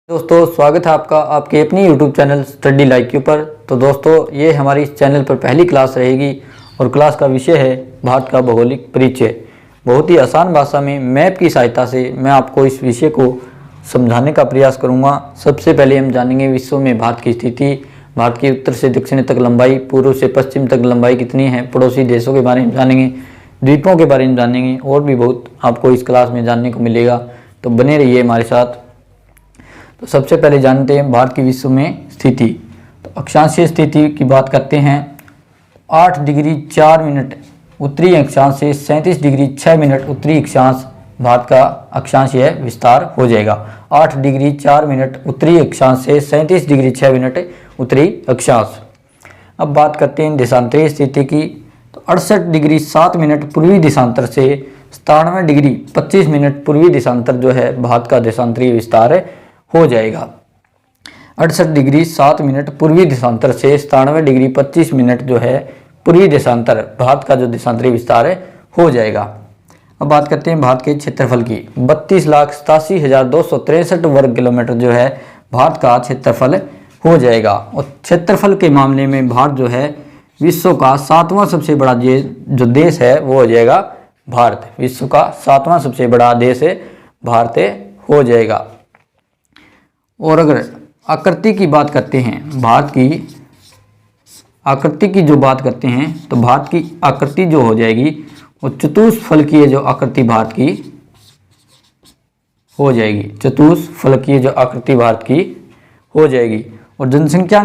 दोस्तों स्वागत है आपका आपके अपनी YouTube channel study like Q पर। तो दोस्तों ये हमारी इस चैनल पर पहली क्लास रहेगी और क्लास का विषय है भारत का भौगोलिक परिचय। बहुत ही आसान भाषा में मैप की सहायता से मैं आपको इस विषय को समझाने का प्रयास करूंगा। सबसे पहले हम जानेंगे विश्व में भारत की स्थिति, भारत की उत्तर से दक्षिण तक लंबाई, पूर्व से पश्चिम तक लंबाई कितनी है, पड़ोसी देशों के बारे में जानेंगे, द्वीपों के बारे में जानेंगे और भी बहुत आपको इस क्लास में जानने को मिलेगा। तो बने रहिए हमारे साथ। तो सबसे पहले जानते हैं भारत की विश्व में स्थिति। तो अक्षांशीय स्थिति की बात करते हैं। 8 डिग्री 4 मिनट उत्तरी अक्षांश से 37 डिग्री 6 मिनट उत्तरी अक्षांश भारत का अक्षांशीय विस्तार हो जाएगा। 8 डिग्री 4 मिनट उत्तरी अक्षांश से 37 डिग्री 6 मिनट उत्तरी अक्षांश। अब बात करते हैं देशांतरीय स्थिति की। तो 68 डिग्री 7 मिनट पूर्वी देशांतर से 97 डिग्री 25 मिनट पूर्वी देशांतर जो है भारत का देशांतरीय विस्तार हो जाएगा। 68 डिग्री 7 मिनट पूर्वी देशांतर से 97 डिग्री 25 मिनट जो है पूर्वी देशांतर भारत का जो देशांतरीय विस्तार हो जाएगा। अब बात करते हैं भारत के क्षेत्रफल की। 32,87,263 वर्ग किलोमीटर जो है भारत का क्षेत्रफल हो जाएगा। और क्षेत्रफल के मामले में भारत जो है विश्व का 7वां सबसे बड़ा जो देश है वो हो जाएगा भारत। विश्व का 7वां सबसे बड़ा देश भारत हो जाएगा। और अगर आकृति की बात करते हैं, भारत की आकृति की जो बात करते हैं तो भारत की आकृति जो हो जाएगी वो चतुष्फलकीय जो आकृति भारत की हो जाएगी। चतुष्फलकीय जो आकृति भारत की हो जाएगी। और जनसंख्या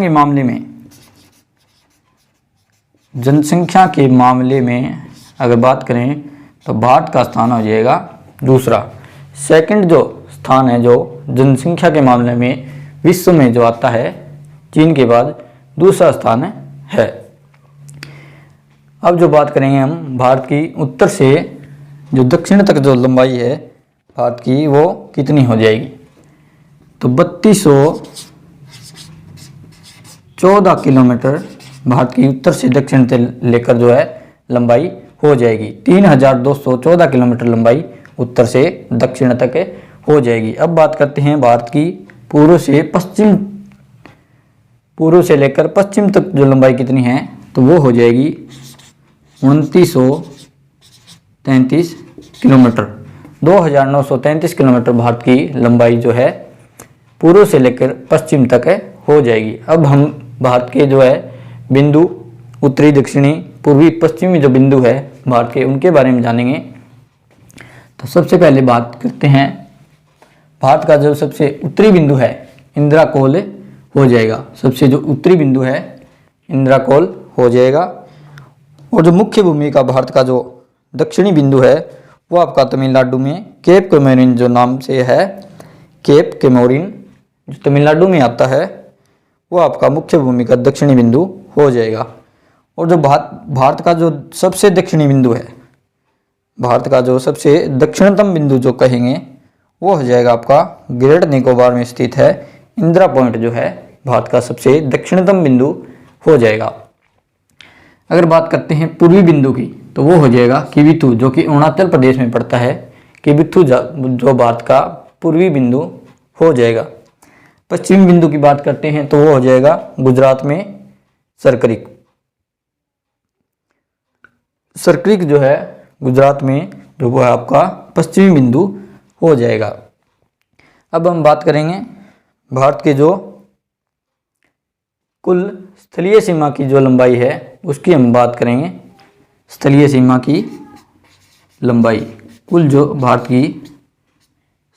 के मामले में अगर बात करें तो भारत का स्थान हो जाएगा दूसरा। सेकंड जो स्थान है जो जनसंख्या के मामले में विश्व में जो आता है चीन के बाद दूसरा स्थान है। अब जो बात करेंगे हम भारत की उत्तर से जो दक्षिण तक जो लंबाई है भारत की वो कितनी हो जाएगी। तो 3214 किलोमीटर भारत की उत्तर से दक्षिण तक लेकर जो है लंबाई हो जाएगी। 3214 किलोमीटर लंबाई उत्तर से दक्षिण तक हो जाएगी। अब बात करते हैं भारत की पूर्व से लेकर पश्चिम तक जो लंबाई कितनी है तो वो हो जाएगी 2933 किलोमीटर। 2933 किलोमीटर भारत की लंबाई जो है पूर्व से लेकर पश्चिम तक हो जाएगी। अब हम भारत के जो है बिंदु उत्तरी दक्षिणी पूर्वी पश्चिमी जो बिंदु है भारत के उनके बारे में जानेंगे। तो सबसे पहले बात करते हैं भारत का जो सबसे उत्तरी बिंदु है इंदिरा कोल हो जाएगा। सबसे जो उत्तरी बिंदु है इंदिरा कोल हो जाएगा। और जो मुख्य भूमि का भारत का जो दक्षिणी बिंदु है वो आपका तमिलनाडु में केप कोमोरिन जो नाम से है, केप कोमोरिन जो तमिलनाडु में आता है वो आपका मुख्य भूमि का दक्षिणी बिंदु हो जाएगा। और जो भारत का जो सबसे दक्षिणी बिंदु है, भारत का जो सबसे दक्षिणतम बिंदु जो कहेंगे वो हो जाएगा आपका ग्रेट निकोबार में स्थित है इंदिरा पॉइंट जो है भारत का सबसे दक्षिणतम बिंदु हो जाएगा। अगर बात करते हैं पूर्वी बिंदु की तो वो हो जाएगा किबिथु जो कि अरुणाचल प्रदेश में पड़ता है। किबिथु जो भारत का पूर्वी बिंदु हो जाएगा। पश्चिमी बिंदु की बात करते हैं तो वो हो जाएगा गुजरात में सरक्रिक। सरक्रिक जो है गुजरात में जो वो है आपका पश्चिमी बिंदु हो जाएगा। अब हम बात करेंगे भारत के जो कुल स्थलीय सीमा की जो लंबाई है उसकी हम बात करेंगे। स्थलीय सीमा की लंबाई कुल जो भारत की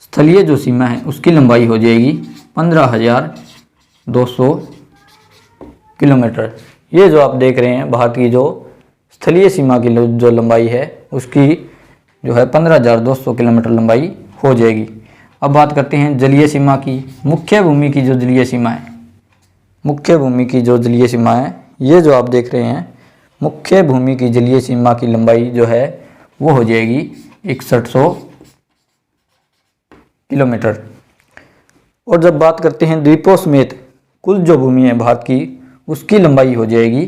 स्थलीय जो सीमा है उसकी लंबाई हो जाएगी 15,200 किलोमीटर। ये जो आप देख रहे हैं भारत की जो स्थलीय सीमा की जो लंबाई है उसकी जो है 15,200 किलोमीटर लंबाई हो जाएगी। अब बात करते हैं जलीय सीमा की। मुख्य भूमि की जो जलीय सीमा है, मुख्य भूमि की जो जलीय सीमा है ये जो आप देख रहे हैं मुख्य भूमि की जलीय सीमा की लंबाई जो है वो हो जाएगी 6100 किलोमीटर। और जब बात करते हैं द्वीपों समेत कुल जो भूमि है भारत की उसकी लंबाई हो जाएगी,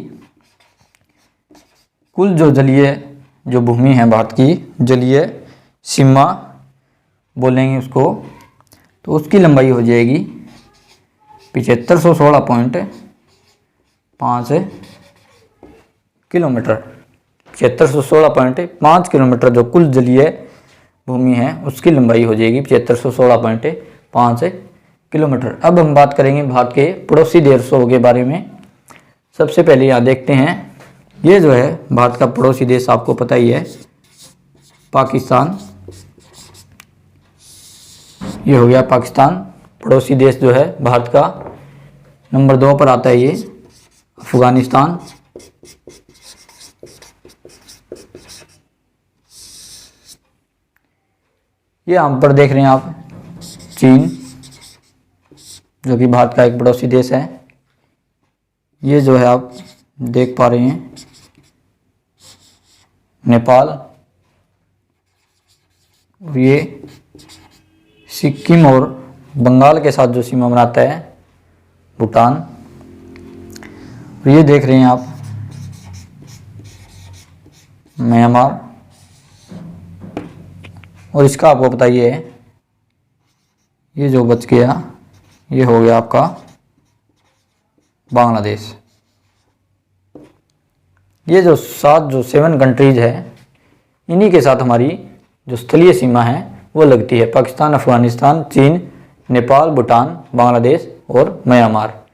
कुल जो जलीय जो भूमि है भारत की जलीय सीमा बोलेंगे उसको, तो उसकी लंबाई हो जाएगी 7516.5 किलोमीटर। 7516.5 किलोमीटर जो कुल जलीय भूमि है उसकी लंबाई हो जाएगी 7516.5 किलोमीटर। अब हम बात करेंगे भारत के पड़ोसी देशों के बारे में। सबसे पहले यहाँ देखते हैं, ये जो है भारत का पड़ोसी देश आपको पता ही है, पाकिस्तान। ये हो गया पाकिस्तान, पड़ोसी देश जो है भारत का। नंबर 2 पर आता है ये अफगानिस्तान। ये यहाँ पर देख रहे हैं आप चीन, जो कि भारत का एक पड़ोसी देश है। ये जो है आप देख पा रहे हैं नेपाल। ये सिक्किम और बंगाल के साथ जो सीमा बनाता है भूटान। और ये देख रहे हैं आप म्यांमार। और इसका आपको पता ही है, ये जो बच गया ये हो गया आपका बांग्लादेश। ये जो 7 कंट्रीज है, इन्हीं के साथ हमारी जो स्थलीय सीमा है वो लगती है। पाकिस्तान, अफगानिस्तान, चीन, नेपाल, भूटान, बांग्लादेश और म्यांमार।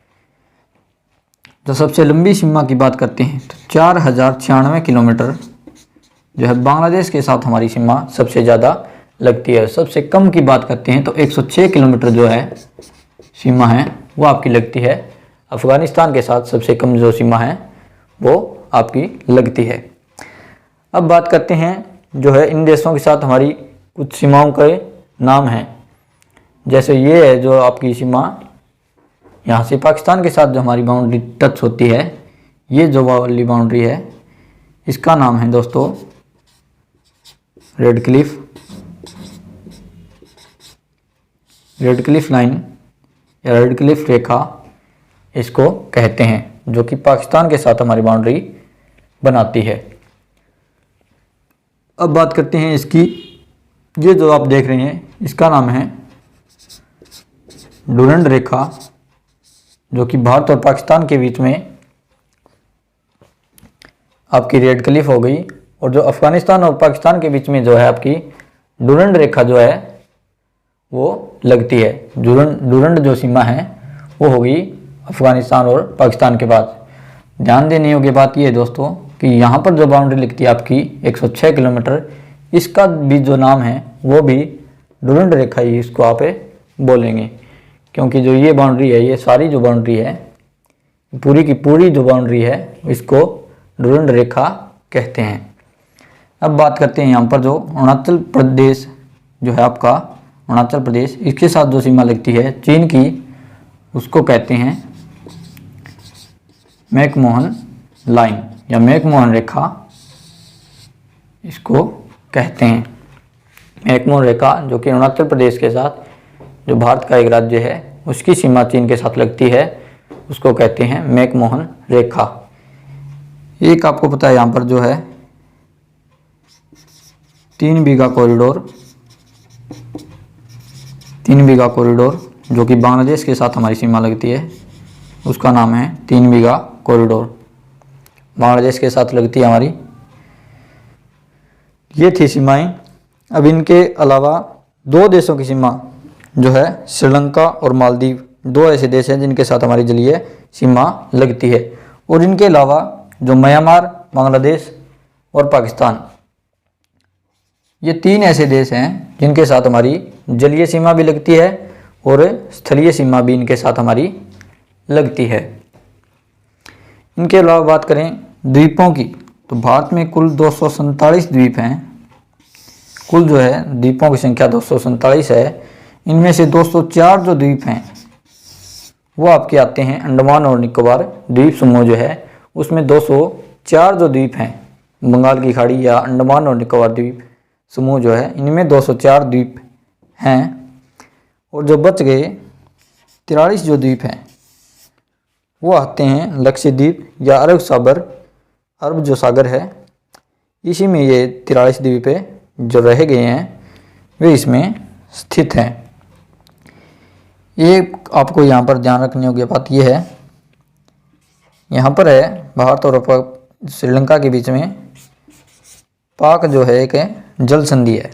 जो सबसे लंबी सीमा की बात करते हैं तो 4096 किलोमीटर जो है बांग्लादेश के साथ हमारी सीमा सबसे ज़्यादा लगती है। सबसे कम की बात करते हैं तो 106 किलोमीटर जो है सीमा है वो आपकी लगती है अफगानिस्तान के साथ। सबसे कम जो सीमा है वो आपकी लगती है। अब बात करते हैं जो है इन देशों के साथ हमारी कुछ सीमाओं के नाम हैं। जैसे ये है जो आपकी सीमा, यहाँ से पाकिस्तान के साथ जो हमारी बाउंड्री टच होती है, ये जो वाली बाउंड्री है इसका नाम है दोस्तों रेड क्लिफ लाइन या रेड क्लिफ रेखा इसको कहते हैं, जो कि पाकिस्तान के साथ हमारी बाउंड्री बनाती है। अब बात करते हैं इसकी, ये जो आप देख रहे हैं इसका नाम है डुरंड रेखा, जो कि भारत और पाकिस्तान के बीच में आपकी रेड क्लिफ हो गई। और जो अफगानिस्तान और पाकिस्तान के बीच में जो है आपकी डुरंड रेखा जो है वो लगती है। डुरंड जो सीमा है वो होगी अफगानिस्तान और पाकिस्तान के बाद। ध्यान देने योग्य बात ये है दोस्तों कि यहाँ पर जो बाउंड्री लगती है आपकी 106 किलोमीटर, इसका भी जो नाम है वो भी डुरंड रेखा ही इसको आप बोलेंगे, क्योंकि जो ये बाउंड्री है, ये सारी जो बाउंड्री है, पूरी की पूरी जो बाउंड्री है इसको डुरंड रेखा कहते हैं। अब बात करते हैं यहाँ पर जो अरुणाचल प्रदेश जो है आपका, अरुणाचल प्रदेश, इसके साथ जो सीमा लगती है चीन की, उसको कहते हैं मैकमोहन लाइन या मैकमोहन रेखा इसको कहते हैं। मैकमोहन रेखा जो कि अरुणाचल प्रदेश के साथ, जो भारत का एक राज्य है, उसकी सीमा चीन के साथ लगती है, उसको कहते हैं मैकमोहन रेखा। एक आपको पता है यहाँ पर जो है 3 बीघा कॉरिडोर जो कि बांग्लादेश के साथ हमारी सीमा लगती है, उसका नाम है 3 बीघा कॉरिडोर, बांग्लादेश के साथ लगती है हमारी। ये थी सीमाएं। अब इनके अलावा 2 देशों की सीमा जो है श्रीलंका और मालदीव, 2 ऐसे देश हैं जिनके साथ हमारी जलीय सीमा लगती है। और इनके अलावा जो म्यांमार, बांग्लादेश और पाकिस्तान, ये 3 ऐसे देश हैं जिनके साथ हमारी जलीय सीमा भी लगती है और स्थलीय सीमा भी इनके साथ हमारी लगती है। इनके अलावा बात करें द्वीपों की, तो भारत में कुल 247 द्वीप हैं। कुल जो है द्वीपों की संख्या 247 है। इनमें से 204 जो द्वीप हैं वो आपके आते हैं अंडमान और निकोबार द्वीप समूह जो है, उसमें 204 जो द्वीप हैं, बंगाल की खाड़ी या अंडमान और निकोबार द्वीप समूह जो है, इनमें 204 द्वीप हैं। और जो बच गए 43 जो द्वीप हैं वो आते हैं लक्षद्वीप या अरब जो सागर है, इसी में ये 43 द्वीप जो रह गए हैं वे इसमें स्थित हैं। ये आपको यहाँ पर ध्यान रखने योग्य बात ये है, यहाँ पर है भारत और श्रीलंका के बीच में पाक जो है एक जल संधि है।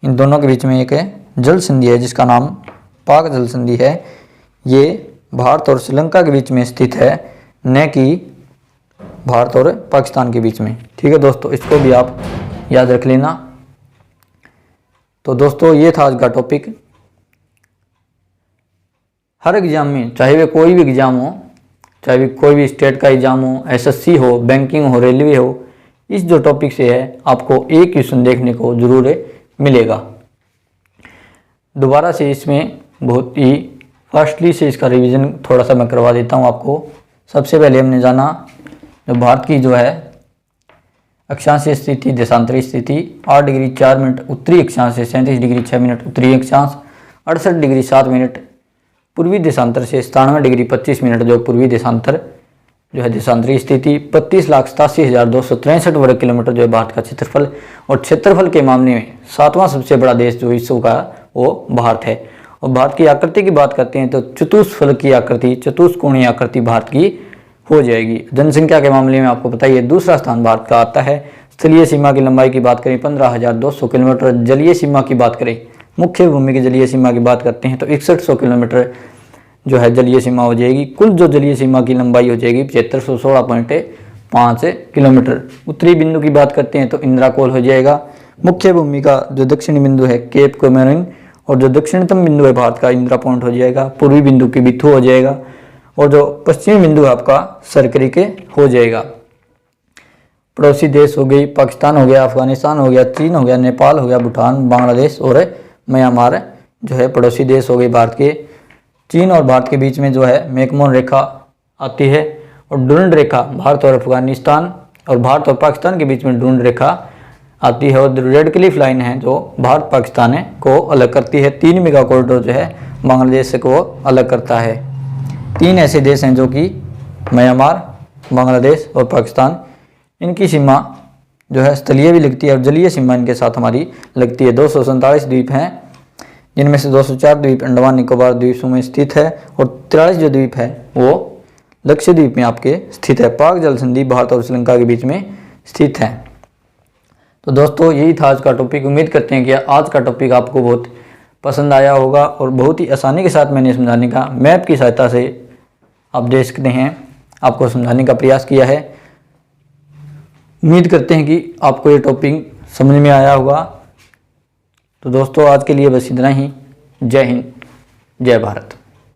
इन दोनों के बीच में एक जल संधि है जिसका नाम पाक जल संधि है। ये भारत और श्रीलंका के बीच में स्थित है, न कि भारत और पाकिस्तान के बीच में। ठीक है दोस्तों, इसको भी आप याद रख लेना। तो दोस्तों ये था आज का टॉपिक। हर एग्जाम में, चाहे वे कोई भी एग्जाम हो, चाहे वे कोई भी स्टेट का एग्जाम हो, एसएससी हो, बैंकिंग हो, रेलवे हो, इस जो टॉपिक से है आपको एक क्वेश्चन देखने को जरूर मिलेगा। दोबारा से इसमें बहुत ही फास्टली से इसका रिवीजन थोड़ा सा मैं करवा देता हूँ आपको। सबसे पहले हमने जाना जो भारत की जो है अक्षांशीय स्थिति, देशांतरी स्थिति 8 डिग्री 4 मिनट उत्तरी अक्षांश से 37 डिग्री 6 मिनट उत्तरी अक्षांश, 68 डिग्री 7 मिनट पूर्वी देशांतर से 97 डिग्री 25 मिनट जो पूर्वी देशांतर जो है देशांतरी स्थिति, 32,87,263 वर्ग किलोमीटर जो है भारत का क्षेत्रफल। और क्षेत्रफल के मामले में 7वां सबसे बड़ा देश जो विश्व का वो भारत है। और भारत की आकृति की बात करते हैं तो चतुष्फलकीय आकृति, चतुष्कोणीय आकृति भारत की हो जाएगी। जनसंख्या के मामले में आपको पता ही है दूसरा स्थान भारत का आता है। स्थलीय सीमा की लंबाई की बात करें 15,200 किलोमीटर। जलीय सीमा की बात करें, मुख्य भूमि की जलीय सीमा की बात करते हैं तो 6100 किलोमीटर जो है जलीय सीमा हो जाएगी। कुल जो जलीय सीमा की लंबाई हो जाएगी 7516.5 किलोमीटर। उत्तरी बिंदु की बात करते हैं तो इंदिरा कोल हो जाएगा। मुख्य भूमि का जो दक्षिणी बिंदु है केप कोमोरिन, और जो दक्षिणतम बिंदु है भारत का इंदिरा पॉइंट हो जाएगा। पूर्वी बिंदु की बिथू हो जाएगा, और जो पश्चिमी बिंदु है आपका सरकरी हो जाएगा। पड़ोसी देश हो गई पाकिस्तान हो गया, अफगानिस्तान हो गया, चीन हो गया, नेपाल हो गया, भूटान, बांग्लादेश और म्यांमार जो है पड़ोसी देश हो गए भारत के। चीन और भारत के बीच में जो है मैकमोहन रेखा आती है, और डुरंड रेखा भारत और अफगानिस्तान और भारत और पाकिस्तान के बीच में डुरंड रेखा आती है। और रेड क्लिफ लाइन है जो भारत पाकिस्तान को अलग करती है। 3 मेगा कॉरिडोर जो है बांग्लादेश से को अलग करता है। 3 ऐसे देश हैं जो कि म्यांमार, बांग्लादेश और पाकिस्तान, इनकी सीमा जो है स्थलीय भी लगती है और जलीय सीमा इनके साथ हमारी लगती है। 247 द्वीप हैं, जिनमें से 204 द्वीप अंडमान निकोबार द्वीप समूह में स्थित है, और 43 जो द्वीप है वो लक्षद्वीप में आपके स्थित है। पाक जल संधि भारत और श्रीलंका के बीच में स्थित है। तो दोस्तों यही था आज का टॉपिक। उम्मीद करते हैं कि आज का टॉपिक आपको बहुत पसंद आया होगा, और बहुत ही आसानी के साथ मैंने समझाने का मैप की सहायता से आप देख सकते हैं आपको समझाने का प्रयास किया है। उम्मीद करते हैं कि आपको ये टॉपिक समझ में आया होगा। तो दोस्तों आज के लिए बस इतना ही। जय हिंद, जय भारत।